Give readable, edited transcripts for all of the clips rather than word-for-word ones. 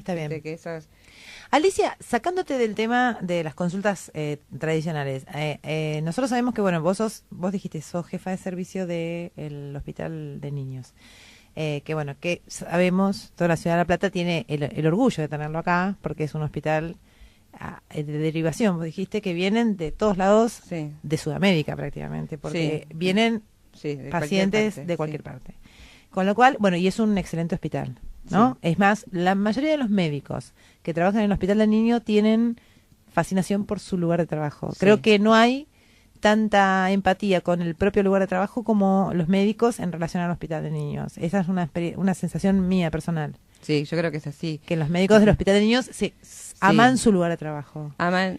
Está bien. Que eso es... Alicia, sacándote del tema de las consultas tradicionales, nosotros sabemos que, bueno, vos dijiste, sos jefa de servicio del Hospital de Niños. Que bueno, que sabemos, toda la ciudad de La Plata tiene el orgullo de tenerlo acá, porque es un hospital de derivación. Vos dijiste que vienen de todos lados de Sudamérica prácticamente, porque vienen pacientes de cualquier parte. Con lo cual, bueno, y es un excelente hospital, ¿no? Es más, la mayoría de los médicos que trabajan en el Hospital del Niño tienen fascinación por su lugar de trabajo. Creo que no hay tanta empatía con el propio lugar de trabajo como los médicos en relación al Hospital de Niños. Esa es una sensación mía personal. Sí, yo creo que es así. Que los médicos del Hospital de Niños aman su lugar de trabajo. Aman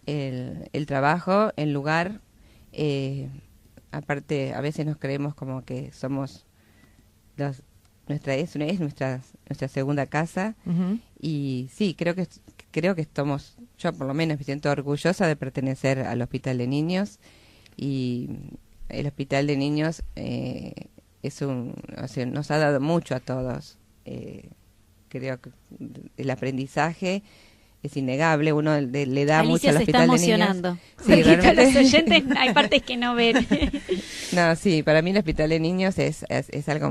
el trabajo, el lugar. Aparte, a veces nos creemos como que somos nuestra segunda casa. Y sí, creo que estamos, yo por lo menos me siento orgullosa de pertenecer al Hospital de Niños, y el Hospital de Niños nos ha dado mucho a todos. Creo que el aprendizaje es innegable, uno le da mucho al Hospital de Niños. Alicia se está emocionando. Sí, porque los oyentes hay partes que no ven. No, sí, para mí el Hospital de Niños es algo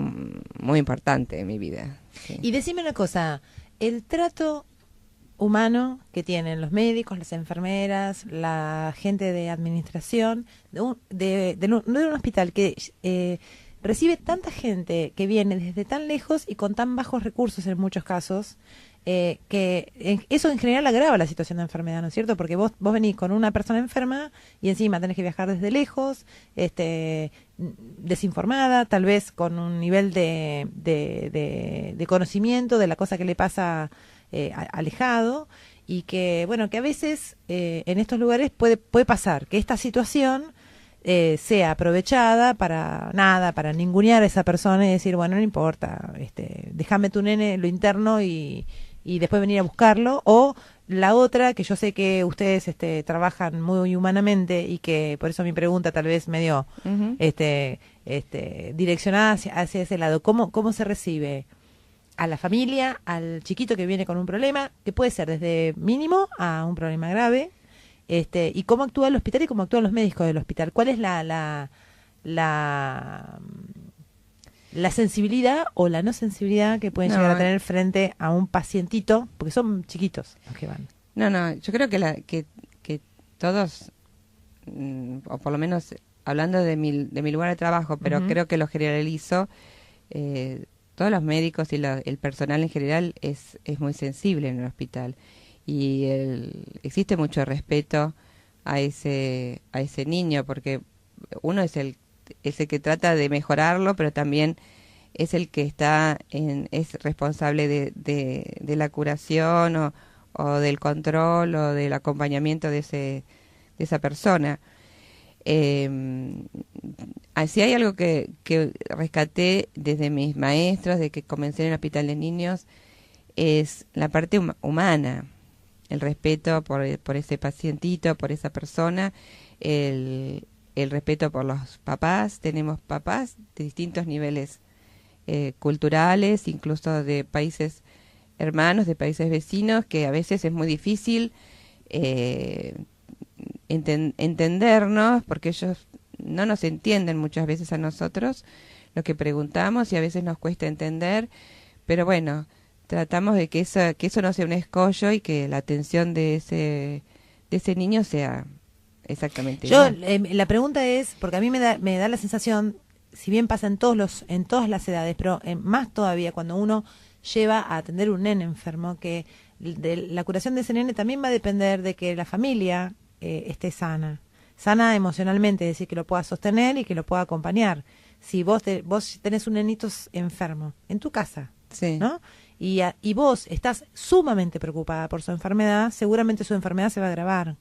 muy importante en mi vida. Sí. Y decime una cosa, el trato humano que tienen los médicos, las enfermeras, la gente de administración, de un hospital que recibe tanta gente que viene desde tan lejos y con tan bajos recursos en muchos casos, que eso en general agrava la situación de enfermedad, ¿no es cierto? Porque vos venís con una persona enferma y encima tenés que viajar desde lejos, desinformada, tal vez con un nivel de conocimiento de la cosa que le pasa alejado, y que, bueno, que a veces en estos lugares puede pasar que esta situación sea aprovechada para ningunear a esa persona y decir, bueno, no importa, déjame tu nene lo interno y después venir a buscarlo. O la otra, que yo sé que ustedes trabajan muy humanamente, y que por eso mi pregunta tal vez medio direccionada hacia ese lado. ¿Cómo se recibe a la familia, al chiquito que viene con un problema, que puede ser desde mínimo a un problema grave? Y cómo actúa el hospital y cómo actúan los médicos del hospital. ¿Cuál es la sensibilidad o la no sensibilidad que pueden llegar a tener frente a un pacientito? Porque son chiquitos los que van. No, yo creo que todos, o por lo menos hablando de mi lugar de trabajo, pero creo que lo generalizo, todos los médicos y el personal en general es muy sensible en el hospital. Y existe mucho respeto a ese niño, porque uno es el que trata de mejorarlo, pero también es el que es responsable de la curación o del control o del acompañamiento de esa persona. Así hay algo que rescaté desde mis maestros, de que comencé en el Hospital de Niños, es la parte humana. El respeto por ese pacientito, por esa persona, el respeto por los papás. Tenemos papás de distintos niveles culturales, incluso de países hermanos, de países vecinos, que a veces es muy difícil entendernos, porque ellos no nos entienden muchas veces a nosotros lo que preguntamos, y a veces nos cuesta entender, pero bueno, tratamos de que eso no sea un escollo, y que la atención de ese niño sea exactamente igual. La pregunta es, porque a mí me da la sensación, si bien pasa en todas las edades, pero más todavía cuando uno lleva a atender un nene enfermo, que la curación de ese nene también va a depender de que la familia esté sana emocionalmente, es decir, que lo pueda sostener y que lo pueda acompañar. Si vos tenés un nenito enfermo en tu casa, ¿no? Y vos estás sumamente preocupada por su enfermedad, seguramente su enfermedad se va a agravar.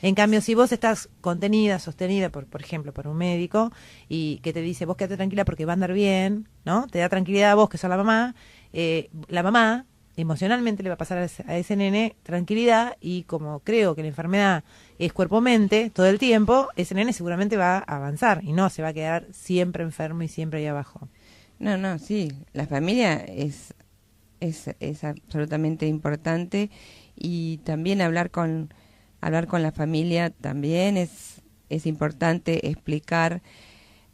En cambio, si vos estás contenida, sostenida, por ejemplo, por un médico, y que te dice, vos quédate tranquila porque va a andar bien, ¿no? Te da tranquilidad a vos, que sos la mamá emocionalmente le va a pasar a ese nene tranquilidad, y como creo que la enfermedad es cuerpo-mente todo el tiempo, ese nene seguramente va a avanzar y no se va a quedar siempre enfermo y siempre ahí abajo. No, sí, la familia es es absolutamente importante, y también hablar con la familia también es importante, explicar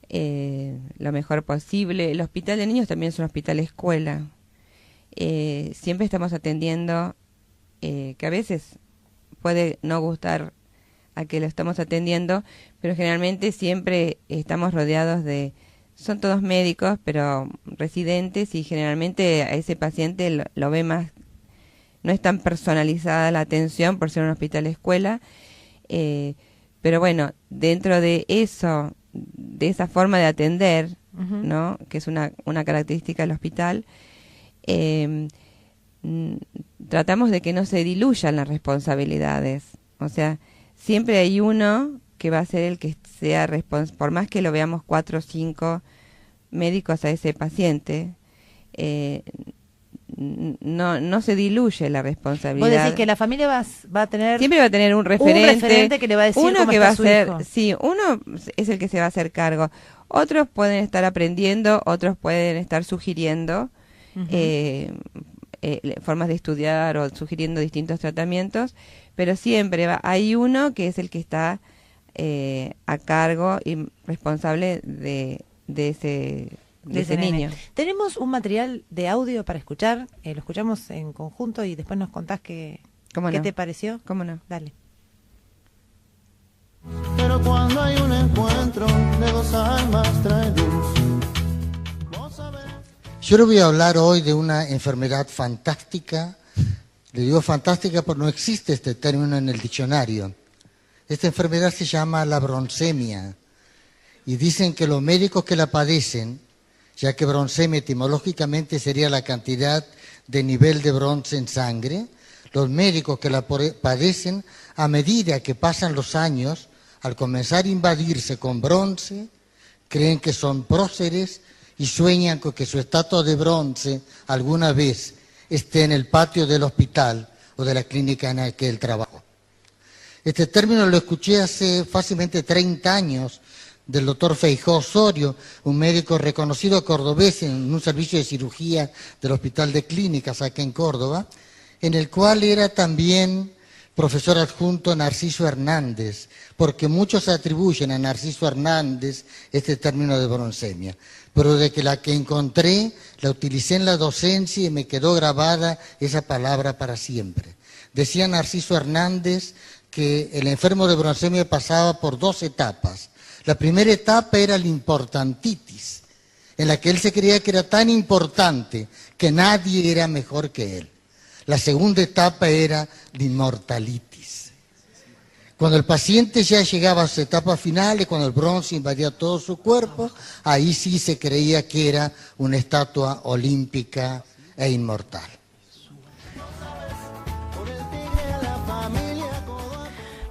lo mejor posible. El hospital de niños también es un hospital escuela. Siempre estamos atendiendo, que a veces puede no gustar a que lo estamos atendiendo, pero generalmente siempre estamos rodeados son todos médicos, pero residentes, y generalmente a ese paciente lo ve más, no es tan personalizada la atención por ser un hospital escuela, pero bueno, dentro de eso, de esa forma de atender, ¿no?, que es una característica del hospital, tratamos de que no se diluyan las responsabilidades. O sea, siempre hay uno que va a ser el que sea responsable, por más que lo veamos 4 o 5 médicos a ese paciente, no se diluye la responsabilidad. Vos decís que la familia va a tener... Siempre va a tener un referente que le va a decir uno cómo que está va a su ser, hijo. sí, uno es el que se va a hacer cargo. Otros pueden estar aprendiendo, otros pueden estar sugiriendo formas de estudiar o sugiriendo distintos tratamientos, pero siempre hay uno que es el que está a cargo y responsable de ese nene. niño. Tenemos un material de audio para escuchar, lo escuchamos en conjunto y después nos contás qué te pareció. ¿Cómo no? Dale. Pero cuando hay un encuentro de dos almas trae luz. Yo le voy a hablar hoy de una enfermedad fantástica. Le digo fantástica porque no existe este término en el diccionario. Esta enfermedad se llama la broncemia. Y dicen que los médicos que la padecen, ya que broncemia etimológicamente sería la cantidad de nivel de bronce en sangre, los médicos que la padecen, a medida que pasan los años, al comenzar a invadirse con bronce, creen que son próceres y sueñan con que su estatua de bronce alguna vez esté en el patio del hospital o de la clínica en la que él trabaja. Este término lo escuché hace fácilmente 30 años del doctor Feijó Osorio, un médico reconocido cordobés en un servicio de cirugía del Hospital de Clínicas acá en Córdoba, en el cual era también profesor adjunto Narciso Hernández, porque muchos atribuyen a Narciso Hernández este término de broncemia. Pero de que la que encontré, la utilicé en la docencia y me quedó grabada esa palabra para siempre. Decía Narciso Hernández que el enfermo de broncemia pasaba por 2 etapas. La primera etapa era la importantitis, en la que él se creía que era tan importante que nadie era mejor que él. La segunda etapa era la inmortalitis. Cuando el paciente ya llegaba a su etapa final y cuando el bronce invadía todo su cuerpo, ahí sí se creía que era una estatua olímpica e inmortal.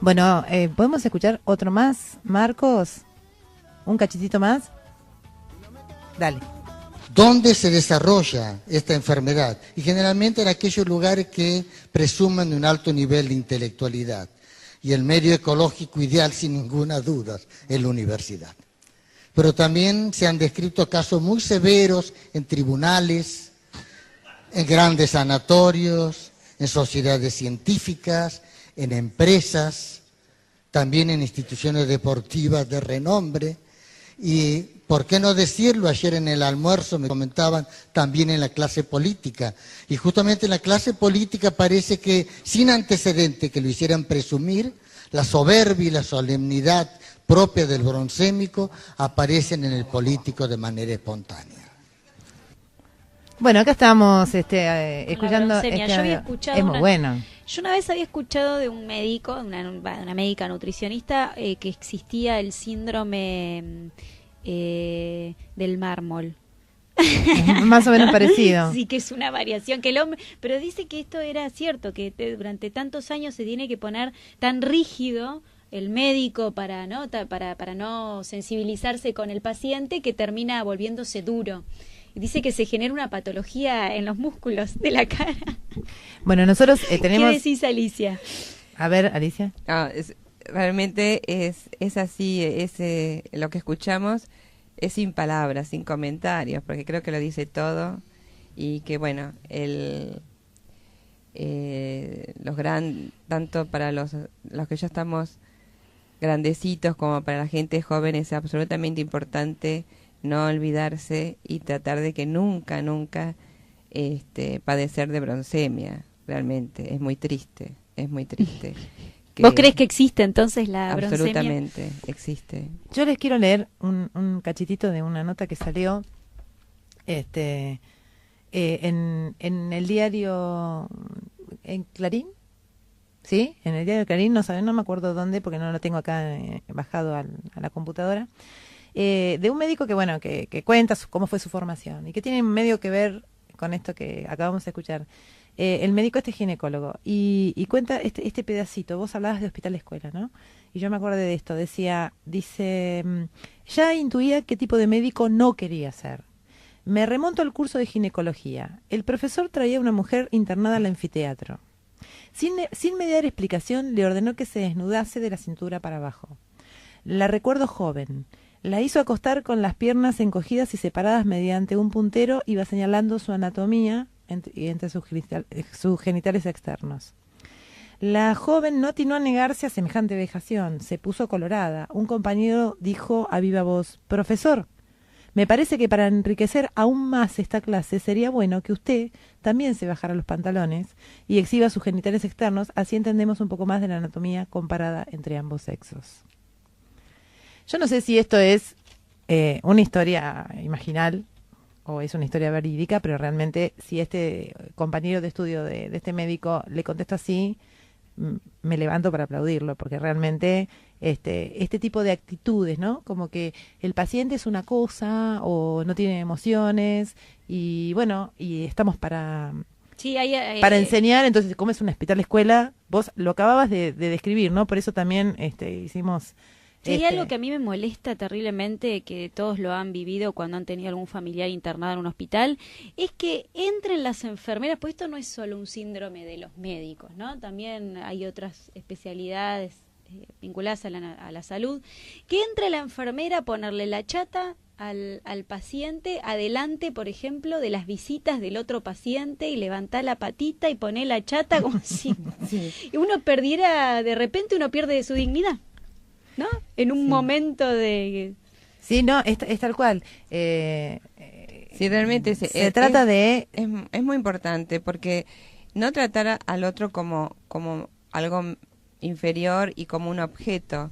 Bueno, ¿podemos escuchar otro más, Marcos? ¿Un cachitito más? Dale. ¿Dónde se desarrolla esta enfermedad? Y generalmente en aquellos lugares que presumen de un alto nivel de intelectualidad. Y el medio ecológico ideal, sin ninguna duda, es la universidad. Pero también se han descrito casos muy severos en tribunales, en grandes sanatorios, en sociedades científicas, en empresas, también en instituciones deportivas de renombre. Y, ¿por qué no decirlo? Ayer en el almuerzo me comentaban también en la clase política. Y justamente en la clase política parece que, sin antecedente que lo hicieran presumir, la soberbia y la solemnidad propia del broncémico aparecen en el político de manera espontánea. Bueno, acá estamos escuchando Yo había escuchado es muy bueno. Yo una vez había escuchado de un médico, una médica nutricionista, que existía el síndrome del mármol. Más o menos parecido. Sí, que es una variación que el hombre, pero dice que esto era cierto, que durante tantos años se tiene que poner tan rígido el médico para no sensibilizarse con el paciente, que termina volviéndose duro. Y dice que se genera una patología en los músculos de la cara. Bueno, nosotros tenemos... ¿Qué decís, Alicia? A ver, Alicia. Realmente es así, lo que escuchamos es sin palabras, sin comentarios, porque creo que lo dice todo. y que bueno, tanto para los que ya estamos grandecitos como para la gente joven es absolutamente importante no olvidarse y tratar de que nunca padecer de broncemia. Realmente es muy triste ¿Vos crees que existe entonces la broncemia? Absolutamente existe. Yo les quiero leer un cachitito de una nota que salió en el diario, en Clarín, ¿sí? En el diario Clarín, no me acuerdo dónde, porque no lo tengo acá bajado a la computadora, de un médico que cuenta cómo fue su formación y que tiene medio que ver con esto que acabamos de escuchar. El médico es ginecólogo y cuenta este pedacito. Vos hablabas de hospital escuela, ¿no? Y yo me acordé de esto. Dice, ya intuía qué tipo de médico no quería ser. Me remonto al curso de ginecología. El profesor traía una mujer internada al anfiteatro. Sin mediar explicación, le ordenó que se desnudase de la cintura para abajo. La recuerdo joven. La hizo acostar con las piernas encogidas y separadas mediante un puntero. Iba señalando su anatomía entre sus genitales externos. La joven no atinó a negarse a semejante vejación. Se puso colorada. Un compañero dijo a viva voz: «Profesor, me parece que para enriquecer aún más esta clase sería bueno que usted también se bajara los pantalones y exhiba sus genitales externos, así entendemos un poco más de la anatomía comparada entre ambos sexos». Yo no sé si esto es una historia imaginal o es una historia verídica, pero realmente si este compañero de estudio de este médico le contesta así, me levanto para aplaudirlo, porque realmente este tipo de actitudes, ¿no? Como que el paciente es una cosa o no tiene emociones y bueno, y estamos para enseñar. Entonces, como es un hospital escuela, vos lo acababas de describir, ¿no? Por eso también hicimos... Sí, hay algo que a mí me molesta terriblemente, que todos lo han vivido cuando han tenido algún familiar internado en un hospital, es que entren las enfermeras, pues esto no es solo un síndrome de los médicos, ¿no? También hay otras especialidades vinculadas a la salud, que entre la enfermera a ponerle la chata al paciente adelante, por ejemplo, de las visitas del otro paciente y levantar la patita y poner la chata como si uno perdiera, de repente uno pierde su dignidad, ¿no? En un momento de... Sí, no, es tal cual. Sí, realmente se trata de... Es muy importante porque no tratar al otro como algo inferior y como un objeto.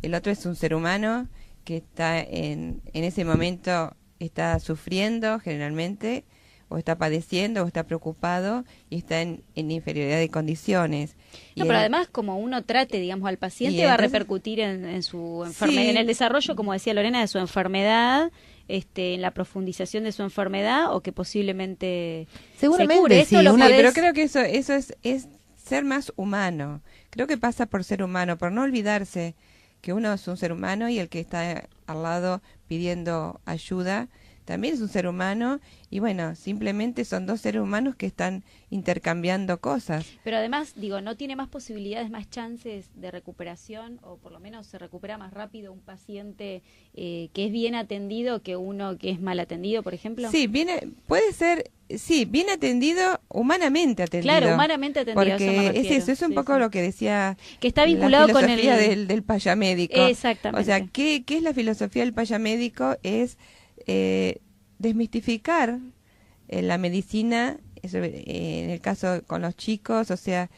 El otro es un ser humano que está en ese momento, está sufriendo generalmente, o está padeciendo, o está preocupado, y está en inferioridad de condiciones. No, pero además, como uno trate, digamos, al paciente, va a repercutir en su enfermedad, en el desarrollo, como decía Lorena, de su enfermedad, en la profundización de su enfermedad, o que posiblemente seguramente se cure. Pero creo que eso es ser más humano. Creo que pasa por ser humano, por no olvidarse que uno es un ser humano y el que está al lado pidiendo ayuda también es un ser humano, y bueno, simplemente son dos seres humanos que están intercambiando cosas. Pero además, digo, ¿no tiene más posibilidades, más chances de recuperación, o por lo menos se recupera más rápido un paciente que es bien atendido que uno que es mal atendido, por ejemplo? Sí, puede ser, bien atendido, humanamente atendido. Claro, humanamente atendido. Porque es un poco lo que decía, que está vinculado la filosofía con del payamédico. Exactamente. O sea, ¿qué es la filosofía del payamédico? Es desmistificar la medicina, en el caso con los chicos, o sea,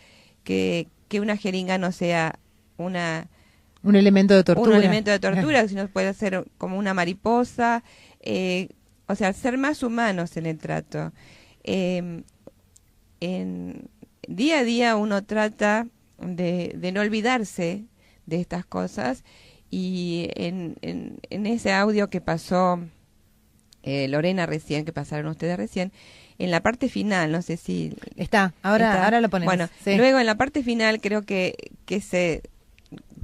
que una jeringa no sea un elemento de tortura. Un elemento de tortura, sino puede ser como una mariposa, o sea, ser más humanos en el trato. Día a día uno trata de no olvidarse de estas cosas, y en ese audio que pasó Lorena recién, que pasaron ustedes recién, en la parte final, no sé si... Ahora lo ponemos. Bueno, sí. Luego en la parte final creo que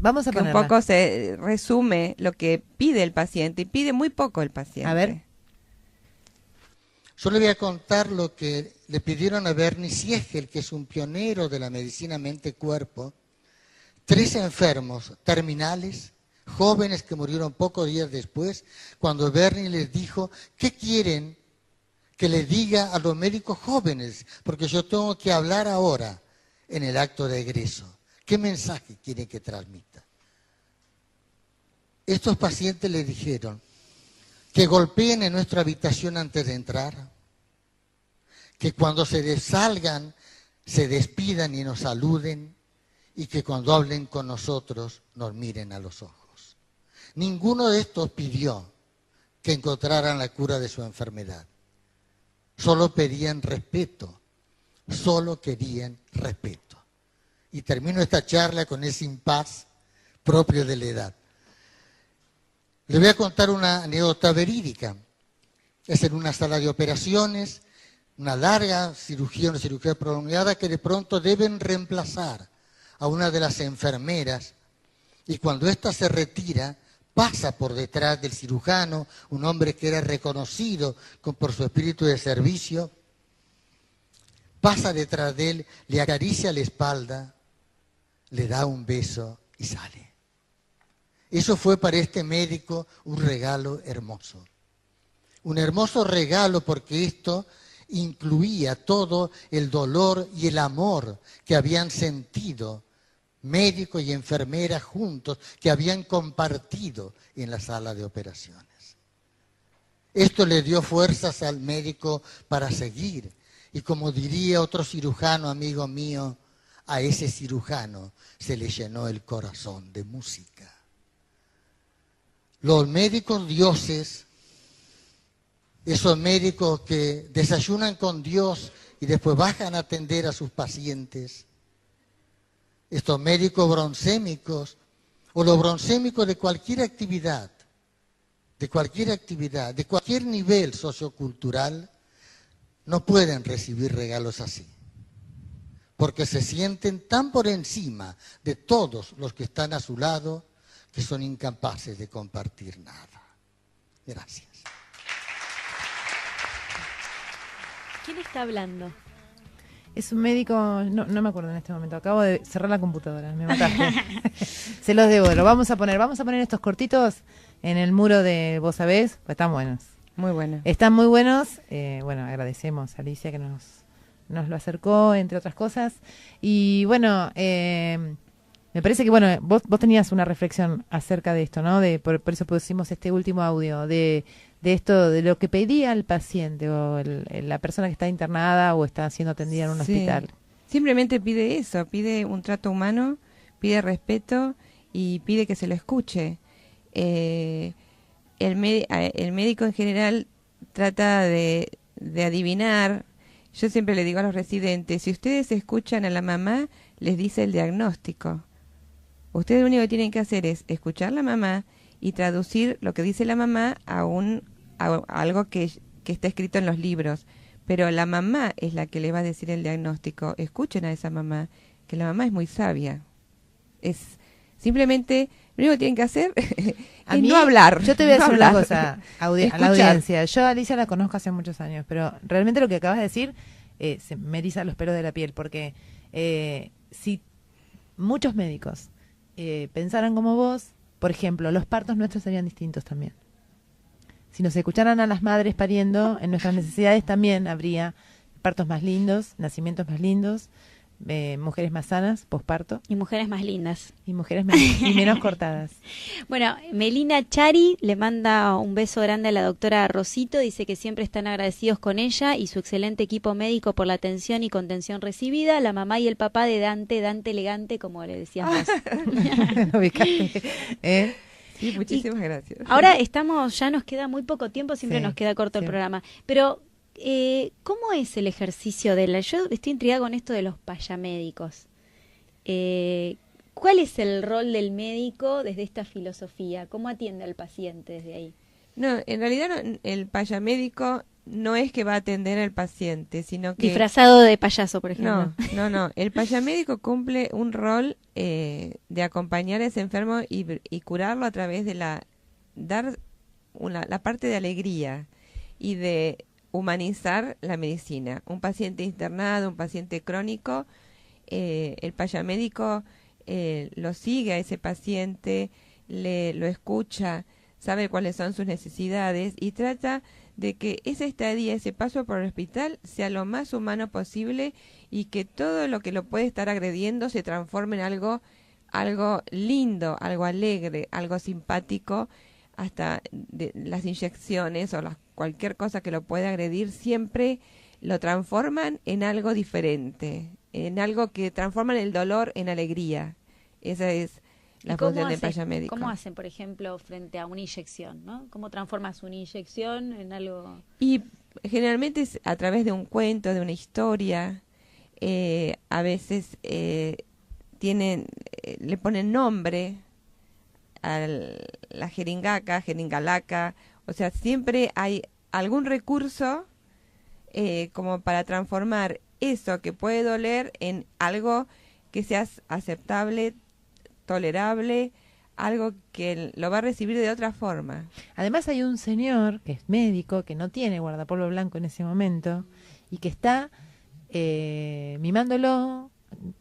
Vamos a un poco se resume lo que pide el paciente, y pide muy poco el paciente. A ver. Yo le voy a contar lo que le pidieron a Bernie Siegel, que es un pionero de la medicina mente-cuerpo. 3 enfermos terminales, jóvenes que murieron pocos días después, cuando Bernie les dijo: ¿qué quieren que le diga a los médicos jóvenes, porque yo tengo que hablar ahora en el acto de egreso. ¿Qué mensaje quiere que transmita? Estos pacientes le dijeron que golpeen en nuestra habitación antes de entrar, que cuando se salgan se despidan y nos saluden, y que cuando hablen con nosotros nos miren a los ojos. Ninguno de estos pidió que encontraran la cura de su enfermedad. Solo pedían respeto, solo querían respeto. Y termino esta charla con ese impas propio de la edad. Le voy a contar una anécdota verídica. Es en una sala de operaciones, una larga cirugía, una cirugía prolongada, que de pronto deben reemplazar a una de las enfermeras, y cuando ésta se retira, pasa por detrás del cirujano, un hombre que era reconocido por su espíritu de servicio, pasa detrás de él, le acaricia la espalda, le da un beso y sale. Eso fue para este médico un regalo hermoso. Un hermoso regalo, porque esto incluía todo el dolor y el amor que habían sentido médico y enfermera juntos, que habían compartido en la sala de operaciones. Esto le dio fuerzas al médico para seguir. Y como diría otro cirujano, amigo mío, a ese cirujano se le llenó el corazón de música. Los médicos dioses, esos médicos que desayunan con Dios y después bajan a atender a sus pacientes, estos médicos broncémicos, o los broncémicos de cualquier actividad, de cualquier nivel sociocultural, no pueden recibir regalos así, porque se sienten tan por encima de todos los que están a su lado que son incapaces de compartir nada. Gracias. ¿Quién está hablando? Es un médico, no me acuerdo en este momento, acabo de cerrar la computadora, me mataste. Se los debo, lo vamos a poner estos cortitos en el muro de Vos Sabés, pues están buenos. Muy buenos. Están muy buenos, bueno, agradecemos a Alicia que nos lo acercó, entre otras cosas. Y bueno, me parece que, bueno, vos tenías una reflexión acerca de esto, ¿no? Por eso pusimos este último audio, de esto, de lo que pedía el paciente o la persona que está internada o está siendo atendida en un hospital. Simplemente pide eso, pide un trato humano, pide respeto y pide que se lo escuche. El médico en general trata de adivinar. Yo siempre le digo a los residentes, si ustedes escuchan a la mamá, les dice el diagnóstico. Ustedes lo único que tienen que hacer es escuchar a la mamá y traducir lo que dice la mamá a algo que está escrito en los libros. Pero la mamá es la que le va a decir el diagnóstico. Escuchen a esa mamá, que la mamá es muy sabia. Es simplemente, lo único que tienen que hacer es no hablar. Yo te voy a decir hablar, una cosa a la audiencia. Yo a Alicia la conozco hace muchos años, pero realmente lo que acabas de decir se me eriza los pelos de la piel, porque si muchos médicos pensaran como vos, por ejemplo, los partos nuestros serían distintos también. Si nos escucharan a las madres pariendo, en nuestras necesidades también habría partos más lindos, nacimientos más lindos, mujeres más sanas, posparto. Y mujeres más lindas. Y mujeres y menos cortadas. Bueno, Melina Chari le manda un beso grande a la doctora Rosito, dice que siempre están agradecidos con ella y su excelente equipo médico por la atención y contención recibida, la mamá y el papá de Dante elegante, como le decíamos. ¿Lo ubicaste? Sí, muchísimas gracias. Ahora ya nos queda muy poco tiempo, siempre Sí, nos queda corto el siempre. programa, pero ¿cómo es el ejercicio yo estoy intrigada con esto de los payamédicos? ¿Cuál es el rol del médico desde esta filosofía? ¿Cómo atiende al paciente desde ahí? No, en realidad el payamédico no es que va a atender al paciente, sino que... Disfrazado de payaso, por ejemplo. No. El payamédico cumple un rol de acompañar a ese enfermo y curarlo a través de dar la parte de alegría y de humanizar la medicina. Un paciente internado, un paciente crónico, el payamédico lo sigue a ese paciente, lo escucha, sabe cuáles son sus necesidades y trata de que esa estadía, ese paso por el hospital sea lo más humano posible y que todo lo que lo puede estar agrediendo se transforme en algo lindo, algo alegre, algo simpático, hasta de las inyecciones o cualquier cosa que lo pueda agredir, siempre lo transforman en algo diferente, en algo que transforman el dolor en alegría. Esa es la función del payamédico. ¿Cómo hacen, por ejemplo, frente a una inyección, ¿no? ¿Cómo transformas una inyección en algo? Y generalmente es a través de un cuento, de una historia. A veces le ponen nombre a la jeringalaca, o sea, siempre hay algún recurso como para transformar eso que puede doler en algo que sea aceptable, tolerable, algo que lo va a recibir de otra forma. Además hay un señor que es médico, que no tiene guardapolvo blanco en ese momento, y que está mimándolo,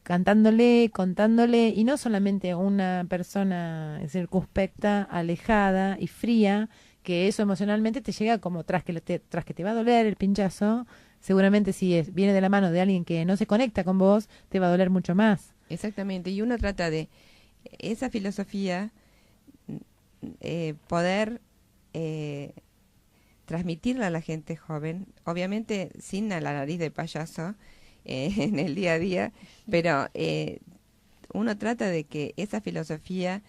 cantándole, contándole, y no solamente una persona circunspecta, alejada y fría, que eso emocionalmente te llega como tras que te va a doler el pinchazo, seguramente si viene de la mano de alguien que no se conecta con vos, te va a doler mucho más. Exactamente, y uno trata de esa filosofía poder transmitirla a la gente joven, obviamente sin a la nariz de payaso en el día a día, pero uno trata de que esa filosofía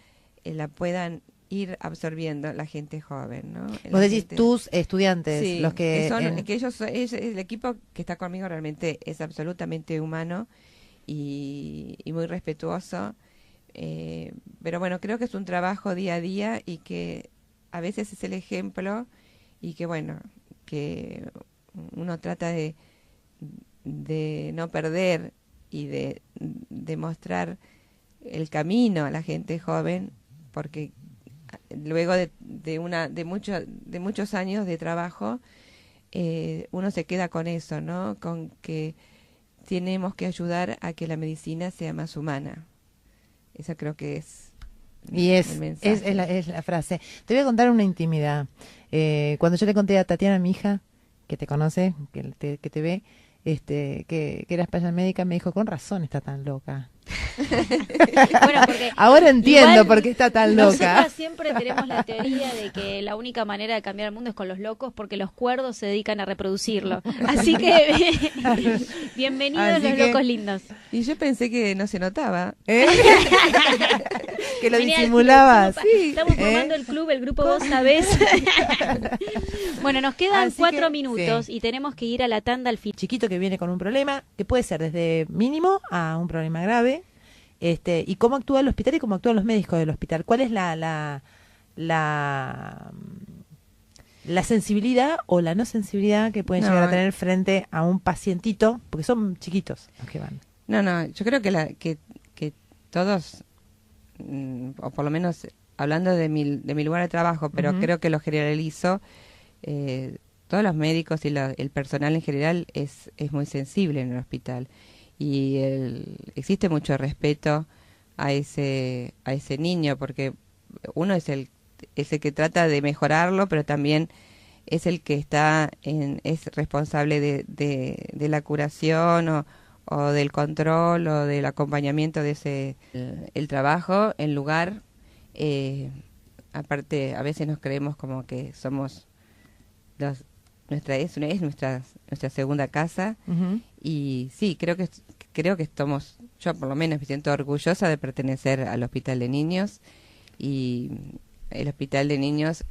la puedan ir absorbiendo la gente joven, ¿no? Vos decís tus estudiantes, sí, los que el equipo que está conmigo realmente es absolutamente humano y muy respetuoso, pero bueno, creo que es un trabajo día a día y que a veces es el ejemplo y que bueno, que uno trata de no perder y de mostrar el camino a la gente joven, porque luego de muchos años de trabajo uno se queda con eso, ¿no? Con que tenemos que ayudar a que la medicina sea más humana. Esa creo que es el mensaje. Es la frase. Te voy a contar una intimidad. Cuando yo le conté a Tatiana, mi hija, que te conoce, que te ve, que eras payamédica, me dijo, con razón está tan loca. Bueno, porque ahora entiendo por qué está tan loca. Nosotras siempre tenemos la teoría de que la única manera de cambiar el mundo es con los locos, porque los cuerdos se dedican a reproducirlo. Así que bienvenidos los locos lindos. Y yo pensé que no se notaba. Que lo disimulabas. Sí. Estamos formando el club, el grupo Vos Sabés. Bueno, nos quedan 4 minutos sí. Y tenemos que ir a la tanda al fin. Chiquito que viene con un problema, que puede ser desde mínimo a un problema grave. Y cómo actúa el hospital y cómo actúan los médicos del hospital. ¿Cuál es la sensibilidad o la no sensibilidad que pueden llegar a tener frente a un pacientito? Porque son chiquitos los que van. No, yo creo que todos, o por lo menos hablando de mi lugar de trabajo, pero creo que lo generalizo, todos los médicos y el personal en general es muy sensible en el hospital. Y existe mucho respeto a ese niño, porque uno es el que trata de mejorarlo, pero también es el que es responsable de la curación o del control o del acompañamiento de el trabajo, el lugar. Aparte, a veces nos creemos como que somos nuestra segunda casa. Y sí, creo que estamos, yo por lo menos me siento orgullosa de pertenecer al Hospital de Niños, y el Hospital de Niños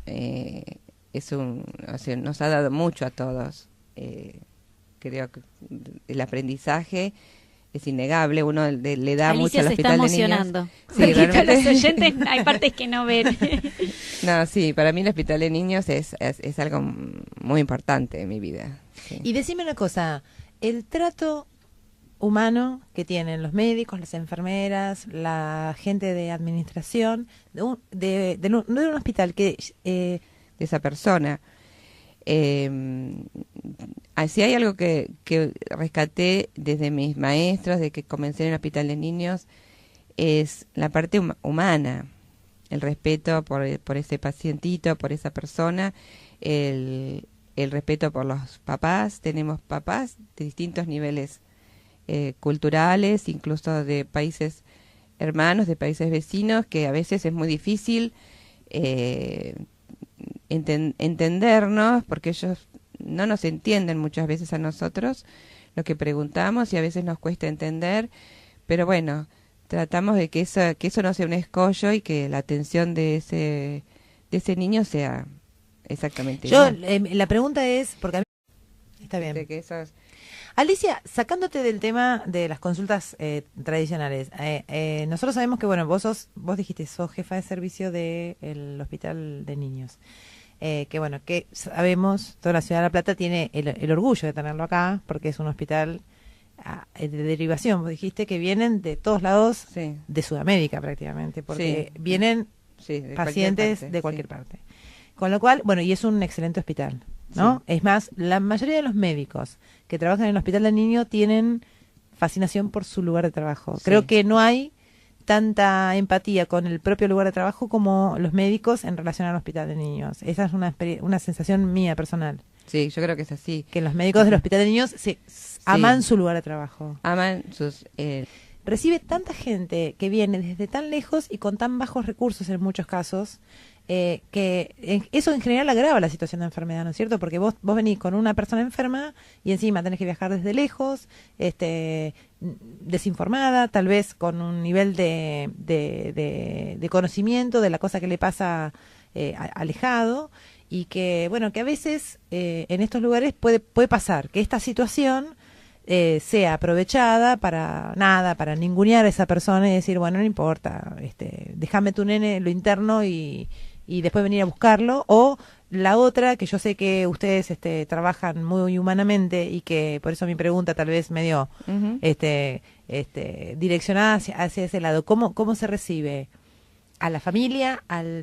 nos ha dado mucho a todos. Creo que el aprendizaje es innegable, uno le da mucho al Hospital de Niños. Alicia se está emocionando. Sí, los oyentes hay partes que no ven. No, sí, para mí el Hospital de Niños es algo muy importante en mi vida. Sí. Y decime una cosa, el trato humano que tienen los médicos, las enfermeras, la gente de administración de un hospital que de esa persona. Si hay algo que rescaté desde mis maestros, de que comencé en el Hospital de Niños, es la parte humana, el respeto por ese pacientito, por esa persona, el el respeto por los papás. Tenemos papás de distintos niveles culturales, incluso de países hermanos, de países vecinos, que a veces es muy difícil entendernos, porque ellos no nos entienden muchas veces a nosotros lo que preguntamos, y a veces nos cuesta entender, pero bueno, tratamos de que eso no sea un escollo, y que la atención de ese niño sea exactamente igual. La pregunta es, porque a mí... Está bien. De que eso es- Alicia, sacándote del tema de las consultas tradicionales, nosotros sabemos que, bueno, vos dijiste, sos jefa de servicio del Hospital de Niños. Que bueno, que sabemos, toda la ciudad de La Plata tiene el orgullo de tenerlo acá, porque es un hospital de derivación. Vos dijiste que vienen de todos lados Sí. de Sudamérica prácticamente, porque Sí. vienen Sí, de pacientes cualquier parte, de cualquier sí. parte. Con lo cual, bueno, y es un excelente hospital, ¿no? Es más, la mayoría de los médicos que trabajan en el Hospital del Niño tienen fascinación por su lugar de trabajo. Sí. Creo que no hay tanta empatía con el propio lugar de trabajo como los médicos en relación al Hospital de Niños. Esa es una sensación mía personal, Sí, yo creo que es así. que los médicos del Hospital de Niños aman su lugar de trabajo. Aman sus... Recibe tanta gente que viene desde tan lejos y con tan bajos recursos en muchos casos, eso en general agrava la situación de enfermedad, ¿no es cierto? Porque vos venís con una persona enferma y encima tenés que viajar desde lejos, desinformada, tal vez con un nivel de conocimiento de la cosa que le pasa alejado, y que, bueno, que a veces en estos lugares puede pasar que esta situación sea aprovechada para ningunear a esa persona y decir, bueno, no importa, déjame tu nene lo interno y después venir a buscarlo. O la otra, que yo sé que ustedes trabajan muy humanamente, y que por eso mi pregunta tal vez medio Ujú. direccionada hacia ese lado. ¿Cómo se recibe a la familia, al